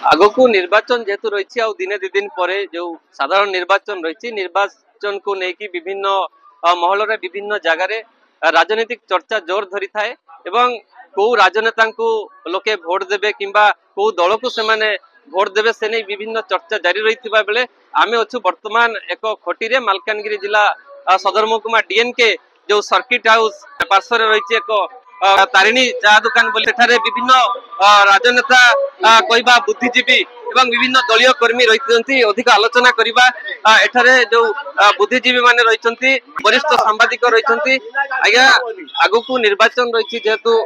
आगकू निर्वाचन जेहेतु रही दिने दि दिन पर जो साधारण निर्वाचन रही निर्वाचन को लेकिन विभिन्न महल विभिन्न जगार राजनीतिक चर्चा जोर धरी थाए एवं कौ राजनेता को लोके भोट देवे किंबा कौ दल को से भोट देवे से नहीं विभिन्न चर्चा जारी रही बेले आम अच्छु वर्तमान एक खटी मालकानगिरी जिला सदर महकुमा डीएनके जो सर्किट हाउस पार्श्व रही एक तारिणी चा दुकान बोली विभिन्न राजनेता कहवा बुद्धिजीवी एवं विभिन्न दलीय कर्मी रही अधिक आलोचना करवा एठारे जो बुद्धिजीवी माने रही वरिष्ठ सांबादिक रही आज्ञा आगकू निर्वाचन रही जेहेतु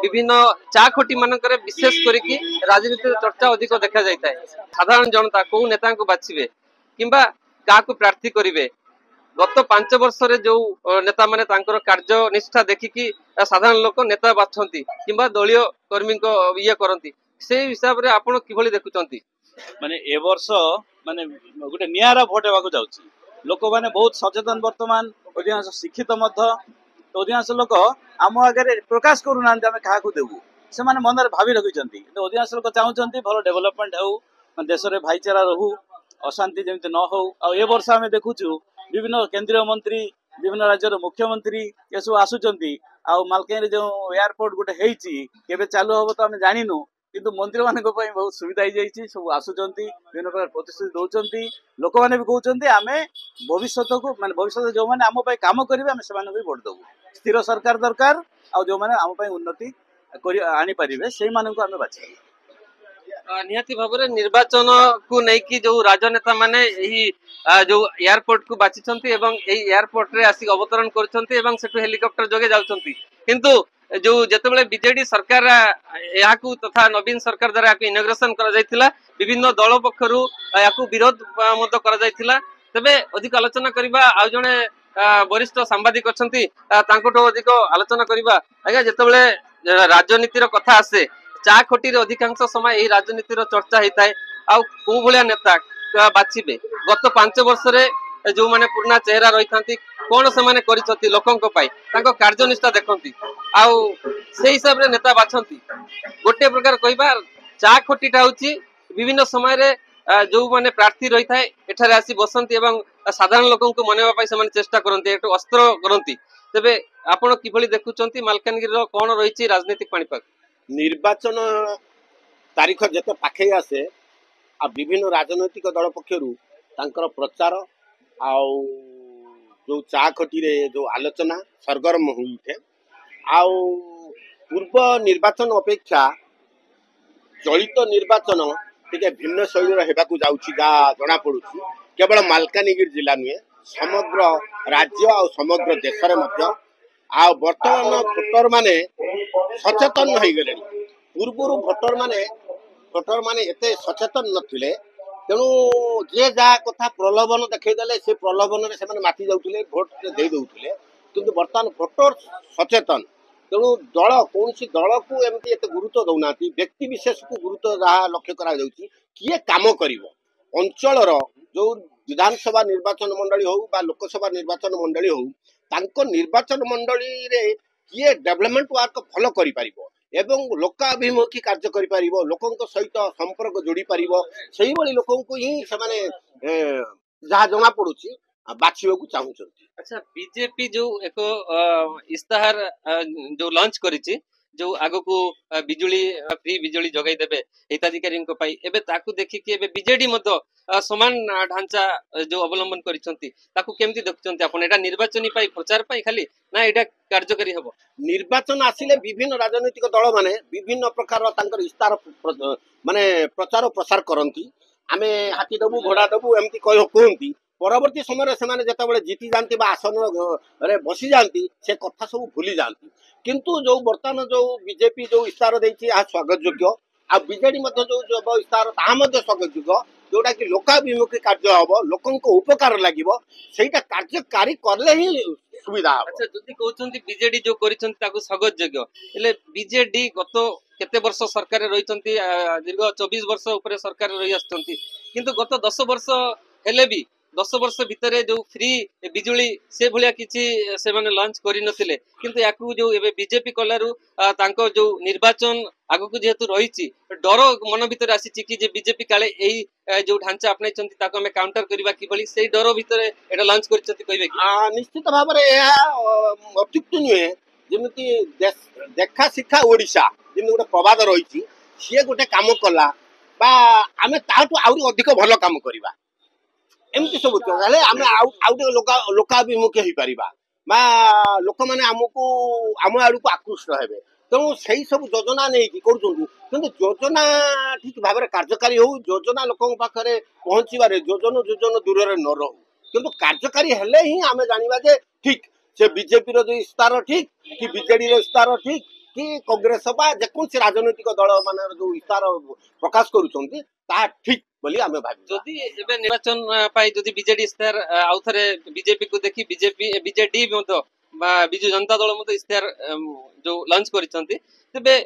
विभिन्न चा खोटी मानक विशेष करके राजनीति चर्चा अधिक देखा जाए साधारण जनता कौ नेता को बाछिबे किंबा क्या प्रार्थी करेंगे गत 5 वर्ष जो नेता माने कार्य निष्ठा देखिकी साधारण लोक नेता बाछंती किंबा दलीय कर्मी को ये करती से हिसाब रे आपण किभली देखुचंती माने ए वर्ष माने गोटे नियारा भोट हेबाकू जाउची लोक माने बहुत सचेतन वर्तमान अधिकांश शिक्षित मध्य तो अधिकांश लोक आम आगे प्रकाश करूना आम क्या देवु से माने मन में भावी रखिंट अधिकांश लोक चाहूँगी भल डेभलपमेंट हो देश में भाईचारा रहू अशांति जमी न हो आ ए वर्ष आम देखुचु विभिन्न केंद्रीय मंत्री विभिन्न राज्यर मुख्यमंत्री ये सब आसुचंती आ मालकानगिरी जो एयरपोर्ट गोटे होती केबे चालू हम तो आम जानिनु किंतु मंत्री मान बहुत सुविधा हो जाइए सब आसुचंती विभिन्न प्रकार प्रतिश्रुति दौरान लोक मैंने भी कहते आम भविष्य को माने भविष्य जो मैंने आम काम करेंगे आम से भोट देवु स्थिर सरकार दरकार आ जो मैंने आम उन्नति आनी पारे से आम बाछी निहाती भाव निर्वाचन को लेकिन जो राजनेता माने जो एयरपोर्ट को बाछिछंती एवं एयरपोर्ट रे आसी अवतरण करछंती एवं सेठु हेलिकॉप्टर जोगे जाउछंती किंतु जो जेतेबेले बीजेडी सरकार याकू तथा नवीन सरकार द्वारा याकू इनॉग्रेशन करा जायतिला विभिन्न दल पक्षरु याकू विरोध मत करा जायतिला तबे अधिक आलोचना करबा आ जणे वरिष्ठ सांबादिक अछंती तांकोटो अधिक आलोचना करबा आज्ञा जेतेबेले राजनीतिर कथा आसे चा खोटी अधिकांश समय यही राजनीतिर चर्चा होता है आउ कौ भाया नेता बाछिबे गत 5 वर्ष जो माने पुराना चेहरा रही था कौन से माने करिसथि लोकन को पाई तांको कार्यनिष्ठा देखंती आउ से हिसाब रे नेता बाछंती गोटे प्रकार कहबा चा खोटीटा होची विभिन्न समय रे जो माने प्रार्थी रही थाए एठारे आसी बसंती एवं साधारण लोकन को मनेवा पाई से चेष्टा करंती एक अस्त्र करंती तबे आपण किभली देखुचंती मालकानगिरी कौन रही राजनीतिक पाणीपाग निर्वाचन तारीख जिते पाखे आसे आ विभिन्न राजनैतिक दल पक्षर प्रचार आउ जो चा खटी रे जो आलोचना सरगरम होइथे आउ पूर्व निर्वाचन अपेक्षा चलित निर्वाचन टिके भिन्न शैली हेबाकू जाउची जना पड़ुची केवल मालकानगिरी जिला नुहे समग्र राज्य आ समग्र देश में आ वर्तमान भोटर माने सचेतन हो गले पूर्व भोटर माने एते सचेतन नथिले तेणु जे जा कथा प्रलोभन देखईदे से प्रलोभन से माति जाऊे भोट दे दौले किंतु वर्तमान भोटर सचेतन तेणु दल कौन दल को एमती एत गुरुत्व दौना व्यक्ति विशेष को गुरुत्व जहाँ लक्ष्य करा किए काम कर अंचल जो विधानसभा निर्वाचन मंडली हो बा लोकसभा निर्वाचन मंडली हो तांको निर्वाचन मंडली रे किए डेवलपमेंट वर्क भल करि परिबो एवं लोकाभिमुखी कार्य करि परिबो लोकंक सहित संपर्क जोड़ी परिबो सही वाली लोकन को ही से माने जहा जना पड़ुची बाछिबो को चाहूछंती। अच्छा बीजेपी जो एक इस्ताहार जो लॉन्च करिछि जो आगो को बिजुली फ्री बिजुली जगाई देबे हिताधिकारी एबे ताकू देखि कि एबे बीजेडी मतो समान ढांचा जो अवलंबन करिसंती ताकू केमती देखुचंती आपण एटा निर्वाचनी पाई प्रचार पाई खाली ना एटा कार्यकारी हबो निर्वाचन आसिले विभिन्न राजनीतिक दल माने विभिन्न प्रकार तांकर इस्तार माने प्रचार प्रसार करंती आमे हाथी दबु घोड़ा दबु एमती कहंती परवर्ती समय से जिते जीति जाती आसन रे बसी जाती से कथा सब भूली जाती किंतु जो बर्तमान जो बीजेपी जो इस्तार देती स्वागत योग्य आ बीजेडी जो इस्तार ताहा स्वागत योग्य जोटा कि लोकाभिमुखी कार्य हम लोक उपकार लगे सेटा कार्यकारी करले ही सुविधा हम। अच्छा जदि कहउछंती बीजेडी जो करिसंती ताकू स्वागत योग्य एले बीजेडी गत केते वर्ष सरकार रहिसंती दीर्घ 24 वर्ष ऊपर सरकार रही आछंती किंतु गत 10 वर्ष हेले भी 10 वर्ष भितर जो फ्री बिजुली से भलिया किछि से माने लॉन्च करि नथिले किंतु याकू जो एबे बीजेपी कलारु तांको जो निर्वाचन आगकू जेहेतु रहिछि डर मन भितर आसीछि कि जे बीजेपी काले एई जो ढांचा अपनाई चंती ताको हमें काउंटर करबा कि भली सेई डर भितर एटा लॉन्च करिसथि कहबे कि निश्चित भाव में अत्युक्त नुहे जमी देखा शिक्षा ओडिशा जमी गोटे प्रवाद रही सी गोटे कम कला बा आम ताहू अधिक भल कम करवा एमती सब आम आउटे लोकाभिमुखी हो पार बा लोक मैंने आमको आम आड़ को आकृष्ट हेबे तेणु से सब योजना नहीं कर योजना ठीक भाव में कार्यकारी हो योजना लोक पाखे पहुँचारे योजन योजन दूर न रो किंतु कार्यकारी हेले ही आम जानिबा जे ठीक से बीजेपी रो जो इस्तार ठीक कि बीजेडी रो इस्तार ठीक कि कांग्रेस बा जेकोसी राजनैतिक दल मान जो इस्तार प्रकाश करुछंती ता ठीक बोली आमे भाबी जदि एबे निर्वाचन पाई जदि बीजेडी इस्तार आउ थरे बीजेपी को देखि बीजेडी मतो बा बिजु जनता दल मतो इस्तार जो लॉन्च करिसंती तबे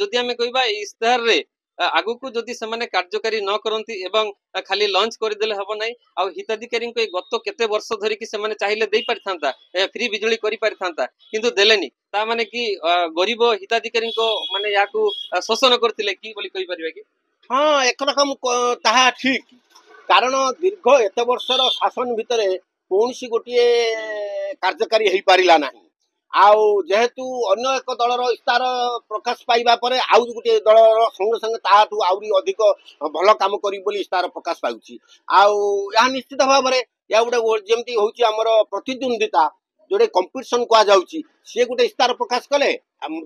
जदि आमे कहबा इस्तार रे आगु को जदि से कार्यकारी न करती एवं खाली लॉन्च करदेले हब नहीं आ हिताधिकारी गत केते वर्ष धरिकी से चाहिए दे पारिथांता फ्री बिजुली करि पारिथांता किंतु देलेनी ता माने कि गरीब हिताधिकारी माने याकू शोषण करथिले कि बोली कहि परिबा कि हाँ एक रकम ताहा ठीक कारण दीर्घ एत वर्षर शासन भितर कौन सी गोटे कार्यकारी हो पारा ना आउ जेहेतु अन्य एक दलर इस्तार प्रकाश पाइबा परे आउ गोटे दलर संगे संगे ताहाठू आउरी अधिक भल काम करी बोली इस्तार प्रकाश पाउछि आउ या निश्चित भाव में या गोटे जेमती होछि हमर प्रतिद्वंदिता जोड़े कंपटीशन कह जाउछि से गोटे इस्तार प्रकाश कले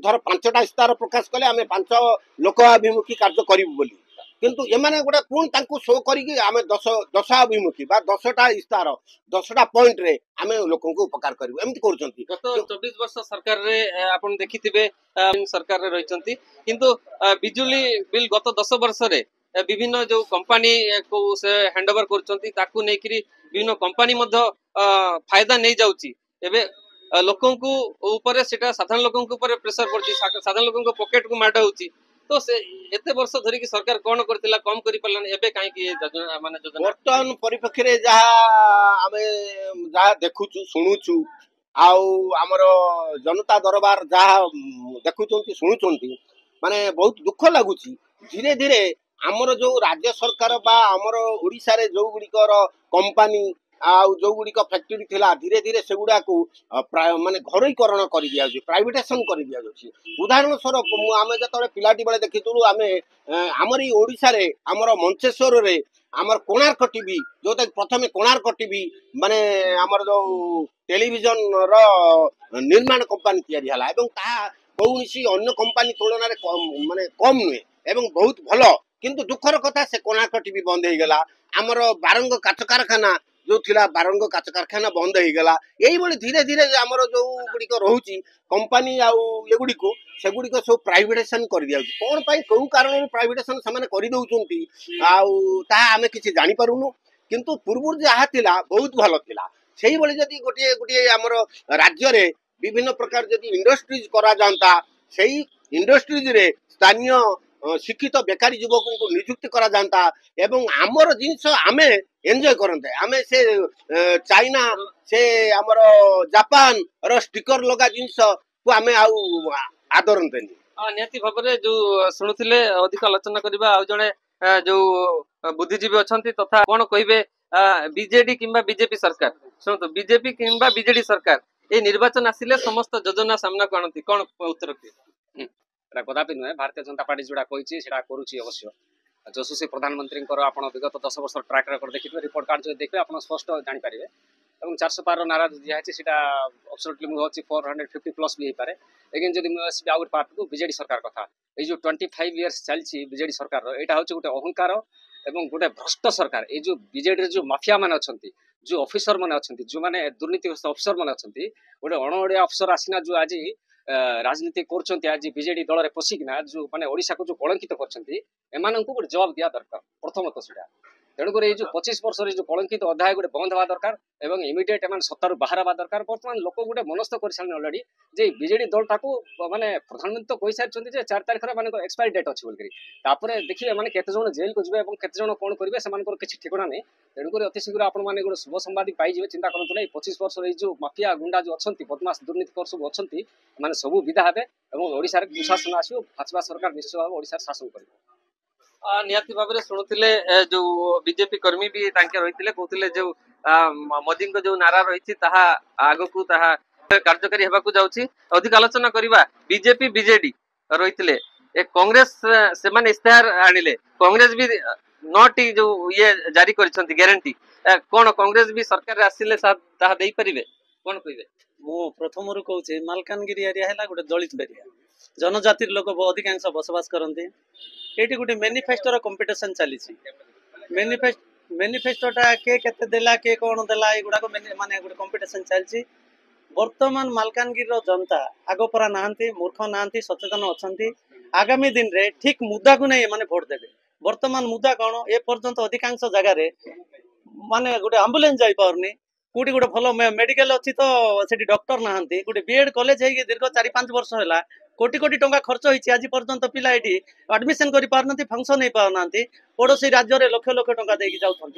धर 5टा इस्तार प्रकाश कले आमे 5 लोकाभिमुखी कार्य करिबु बोली किंतु एमाने गोटे पुण तांको शो करिकि आमे 10 अभिमुखी बा 10टा इस्तार 10टा पॉइंट रे आमे लोकन को उपकार करिबु एमति करूचंती गत 24 वर्ष सरकार रे आपण देखिथिबे सरकार रे रहिचंती किंतु बिजुली बिल गत 10 वर्ष रे विभिन्न जो कंपनी को से हैंडओवर करचंती ताकू नेकरी विभिन्न कंपनी मध्य फायदा नै जाउची एबे लोकन को ऊपर सेटा साधारण लोकन को ऊपर प्रेशर पड़ची साधारण लोकन को पॉकेट को माड होची तो से एते वर्ष धरि की सरकार कोन करतिला कम करि पड़लन एबे काहे की योजना माने योजना वर्तमान परिप्रेक्षी रे जहा आमे जहा देखुछु सुनुछु आउ हमर जनता दरबार जहा देखुचंती सुनुचंती माने बहुत दुख लागुची धीरे धीरे हमर जो राज्य सरकार बा हमर ओडिसा रे जो गुडिकर कंपनी आउ जो गुडिक फैक्ट्री थिला धीरे धीरे सेगुडा को माने घरोईकरण कर दिया जाय प्राइवेटाइजेशन कर दिया जाय उदाहरण स्वरूप आमे जतले पिलाटी बेले देखितुलु आमे हमरी ओडिसा रे हमर मंचेश्वर रे हमर कोणार्क टीवी जो तक प्रथमे कोणार्क टीवी माने हमर जो टेलीविजन रो निर्माण कंपनी तयारी हला एवं ता कौनसी अन्य कंपनी तुलना रे माने कम नुहे एवं बहुत भलो किंतु दुखर कथा से कोणार्क टीवी बंद हो गला हमर बारंग काच कारखाना जो थिला बारंग काच कारखाना बंद हो गला यही बड़ी धीरे धीरे हमर जो गुडिक रहउची कंपनी आउ एगुडी को सेगुडी सब प्राइवेटाइजेशन कर दिया कौन पाई कौ कारण प्राइवेटाइजेशन से कर दउचंती आउ ता आमे किछि जानि पारुनु किंतु पूर्व जहा थिला बहुत भलो थिला सेही बड़ी जदी गोटे गोटे हमर राज्य रे विभिन्न प्रकार जदी इंडस्ट्रीज करा जानता सेही इंडस्ट्रीज रे स्थानीय शिक्षित बेकारी युवकों को नियुक्ति करा जानता एवं आमर जिनस आमे एंजॉय करते आमे से चाइना से आमर जापान रो स्टिकर लगा जिनस को आमे आउ आदरंतेनी निहाती भाबरे जो सुनुथिले अधिक आलोचना करबा आ जणे जो बुद्धिजीवी अछंती तथा कोन कहिबे बीजेडी किंबा बीजेपी सरकार सुनतो बीजेपी किंबा बीजेडी सरकार ए निर्वाचन आसिले समस्त योजना सामना करनती कोन उत्तर के कदापि नुहे भारतीय जनता पार्टी जोड़ा कही करुच्ची अवश्य यशस्वी प्रधानमंत्री आप विगत 10 वर्ष ट्राक रेकर्ड देखिए रिपोर्ट कार्ड जो देखिए आप स्पष्ट जानीपारे और 400 नारा दिखाई अब्सोल्युटली मुझे 450 प्लस भी होपे लेकिन जब मुझे आउ पार्ट को बीजेडी सरकार कथा ये जो 25 इयर्स चलती बीजेडी सरकार यहाँ हूँ गोटे अहंकार एवं गोटे भ्रष्ट सरकार ये जो बीजेडी जो माफिया मैंने अच्छा जो ऑफिसर मैंने अच्छा जो मैंने दुर्नीतिग्रस्त ऑफिसर मैंने अच्छा गोटे अणओडिया अफसर आसीना जो आज राजनीति कर आज बीजेडी दल में पशिकिना जो माने ओडिशा को जो कलंकित कर गोटे जवाब दिया दरकार प्रथमतः सीटा तेणुकर ये 25 वर्ष जो कलंकित अध्याय गोटे बंद हवा दरकार एवं इमिडिएट एम सत्तार बाहर हवा दरकार। बर्तमान लोक गोटे मनस्थ कर सारे अलरेडी जे बीजेडी दलटा को माने प्रधानमंत्री तो कही सारी 4 तारीख मान एक्सपायरी डेट अच्छी बोल देखिए मैंने केते जन जेल को जी और केते जन कौन करेंगे से किसी ठिकाना नहीं। तेणुकर अति शीघ्र आपण मैंने गोटे शुभ संवाद पाइबे चिंता करूँ ना 25 वर्ष जो माफिया गुंडा जो अच्छा बदमाश दुर्नीतिकर सब अच्छा मैंने सब विदा हे और ओडिशा रे कुशासन आसो भाजपा सरकार निश्चय भाव ओडिशा शासन कर निहाती भाव में शुणुले जो बीजेपी कर्मी भी रही कहते जो मोदी जो नारा रही आग को कार्यकारी होगा जाऊँगी। अधिक आलोचना करवा बीजेपी बीजेडी रही कांग्रेस से माने इस्ताहार आनिले कांग्रेस भी 9टी जो ये जारी कर ग्यारंटी कौन कांग्रेस भी सरकार आसिले दे पारे कौन कहे मु प्रथम कहूँ मालकानगिरी एरिया है गोटे दलित एरिया जनजातिर लोक अधिकांश बसवास करते ये गोटे मैनिफेस्टोर कंपिटिशन चली मैनिफेस्टोटा के केते देला के कौन देला एगुड़ा माने गोटे कंपिटिशन चलती। वर्तमान मालकानगिरी जनता आगपरा नहांती मूर्ख नहांती सचेतन अच्छा आगामी दिन रे ठीक मुद्दा को नहीं माने भोट देवे। वर्तमान मुद्दा कौन ए पर्यंत अधिकांश जगार माने गोटे आम्बुलेंस जाई पारनी कोटी गोटे भल मेडिकल अच्छी तो से डॉक्टर नहांती गोटे बीएड कॉलेज है दीर्घ 4-5 वर्ष है कोटी कोटी टंका खर्च होती आज पर्यंत पिला ये एडमिशन कर पारना फंक्शन नहीं पारना पड़ोसी राज्य में लक्ष लक्ष टंका देकी जाऊँ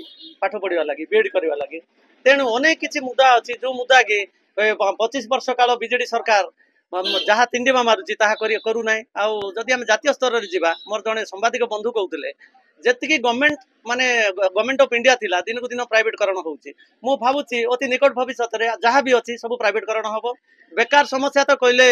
पाठ पढ़ा लगी बीएड करने लगी। तेणु अनेक किसी मुद्दा अच्छी जो मुद्दा कि 25 वर्ष काल बीजेडी सरकार जहाँ तिंडिमा मारुची करूना आदि आम जातीय स्तर में जावा मोर जड़े सांबादिक बंधु कहते जी गवर्नमेंट माने गवर्नमेंट ऑफ इंडिया थिला दिन को दिन प्राइवेटकरण होउची मु भावुची अति निकट भविष्य रे जहाँ भी अच्छी सब प्राइवेटकरण हम बेकार समस्या तो कहले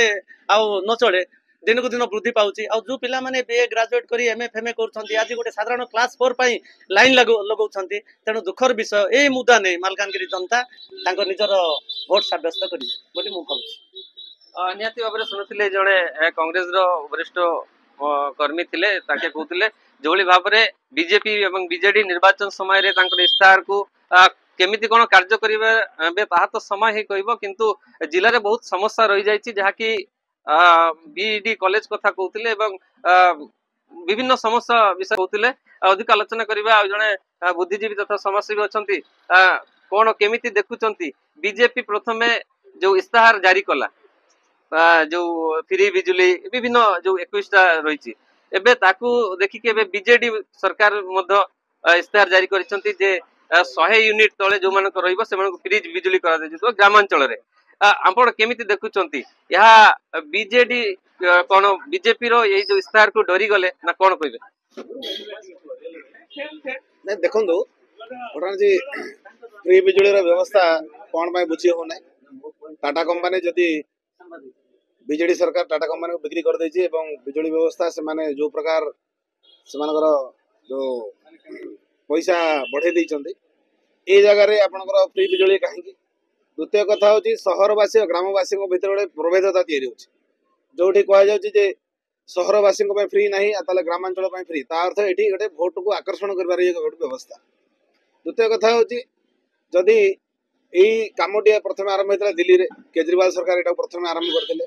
न चले दिन को दिन वृद्धि पाउची आ जो पिला माने बीए ग्रेजुएट करी एमए फेमए करछंती आज गोटे साधारण क्लास 4 पई लाइन लगाउछंती। तेणु दुखर विषय ए मुद्दा नहीं मालकानगिरी जनता तांको निजर भोट साब्यस्त करी बोली मु भावुची। निहाती भाव में शुणुले जड़े कांग्रेस वरिष्ठ कर्मी थिले ताके कहते जो भाव में बीजेपी एवं बीजेडी निर्वाचन समय इस्ताहार को केमिति कौन कार्य करेंगे तो समय ही कहब किंतु जिले में बहुत समस्या रही जाइए जहाँकि बीडी कॉलेज कथा कहते विभिन्न समस्या विषय कहते अधिक आलोचना करवा जड़े बुद्धिजीवी तथा समाजसेवी अच्छा कौन केमिति देखुंट बीजेपी प्रथम जो इस्ताहार जारी कला जो फ्री बिजुली विभिन्न जो 21टा रही एबे ताकू देखिके एबे बीजेडी सरकार मध्य इस्ताहार जारी करिसंती जे 100 यूनिट तले जो मानक रहइबो से मानक फ्री बिजुली करा दितो ग्रामांचल रे आपण केमिति देखुचंती यहा बीजेडी कोन बीजेपी रो ये जो इस्ताहार को डरी गले ना कोन कहबे नहीं देखंदो ओठान जी फ्री बिजुली रो व्यवस्था कोन पय बुझी हो नै टाटा कंपनी जदी बीजेडी सरकार टाटा कंपनी को बिक्री कर देछि एवं बिजुली व्यवस्था से माने जो प्रकार से मानकर जो पैसा बढ़े देइचंती ए जगह रे आपनकर फ्री बिजुली काहे द्वितीय कथा होची सहरवासी और ग्रामवासी भितर गोटे प्रभेदता तैयारी होची जोठी कह जाउची जे सहरवासी फ्री नहीं ताले ग्रामांचल फ्री ता अर्थ एठी गोटे भोट को आकर्षण करबार एक गोटे व्यवस्था। द्वितीय कथा होची जदि यही कामटी प्रथम आरंभ होता दिल्ली रे केजरीवाल सरकार एटा प्रथम आरंभ करथिले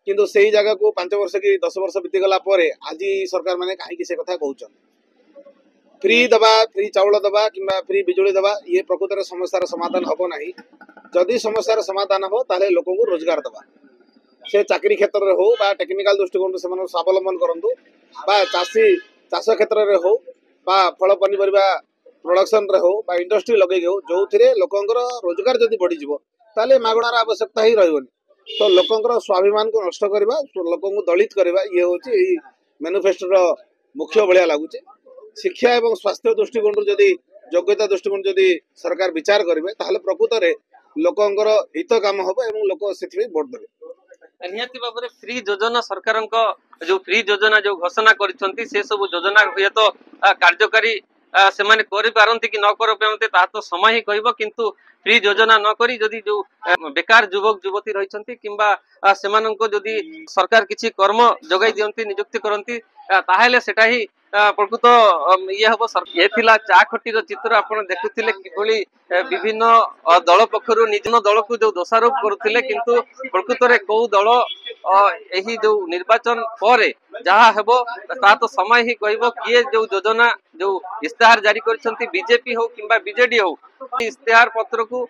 किंतु सेही जगह को 5 वर्ष कि 10 वर्ष बीती गला परे आज सरकार माने काहे से कथा कहउछन फ्री दबा फ्री चाउल दबा किंबा फ्री बिजुली दबा ये प्रकृतर समस्यार समाधान हबो नाही। जदि समस्यार समाधान हो ताले लोकों को रोजगार दबा से चाकरी क्षेत्र रे हो बा टेक्निकल दृष्टिकोण से माने स्वावलंबन करंतु बा चाष क्षेत्र रे हो बा फल पनिपरिबा प्रोडक्शन रे हो बा इंडस्ट्री लगे हो जो थिरे लोकंकर रोजगार जदि बढ़ी जिवो ताले मागणार आवश्यकता ही रहबोनी तो लोकंकर स्वाभिमान को नष्ट करबा लोकों को दलित करबा ये होची मैनिफेस्टो रो मुख्य भलिया लागुचे। शिक्षा एवं स्वास्थ्य दृष्टिकोण जदि योग्यता दृष्टिकोण जदि सरकार विचार करेंगे ताहले प्रकृत रे लोकंकर हित काम हबो एवं लोक सेथि वोट देबे। निहाती भाव में फ्री योजना सरकार जो फ्री योजना जो घोषणा करिसंती से सब योजना हुए तो कार्यकारी से माने करि पारंती कि न कर पारंती ता तो समय ही कहबो किंतु फ्री योजना न करी जदि जो बेकार युवक युवती रहिसंती किंबा सेमाननको जदि सरकार किछि कर्म जोगाई दियंती नियुक्ति करंती ताहेले सेटा ही प्रकृत ये हम ये चा खटीर चित्र आप देखुले कि विभिन्न दल पक्षर निज दल को जो दोषारोप करुले किंतु प्रकृत में कौ दल यही जो निर्वाचन पर जहाँ हेबो ता तो समय ही कहबो किए जो योजना जो इस्ताहार जारी कर बीजेपी हो कि बीजेडी हो इस्ताहार पत्र को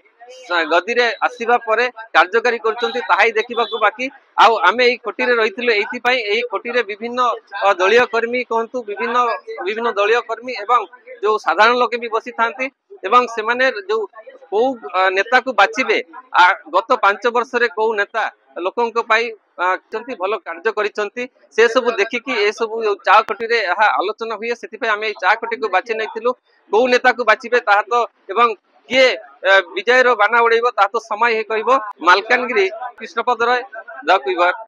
गदी रे आसीबा परे कार्यकारी करछंती ताहाई देखिबाकू बाकी आउ आमे एई खोटी रे रहिथिलु एइथि पई एई खोटी रे विभिन्न दलीय कर्मी कहंतु विभिन्न विभिन्न दलीय कर्मी एवं जो साधारण लोके भी बसी थांती एवं से माने जो को नेता को बाछिबे गत 5 वर्ष रे को नेता लोकंक पाई भल कार्य करिसंती से सब देखिकी ए सब चा खोटी रे आलोचना हुए सेति पई आमे चा खोटी को बाछि नैथिलु को नेता को बाछिबे ताहा तो एवं किए विजय रो बाना उड़ेबो ता तो समय हे कहबो। मालकानगिरी कृष्णपद राय द कुइबर।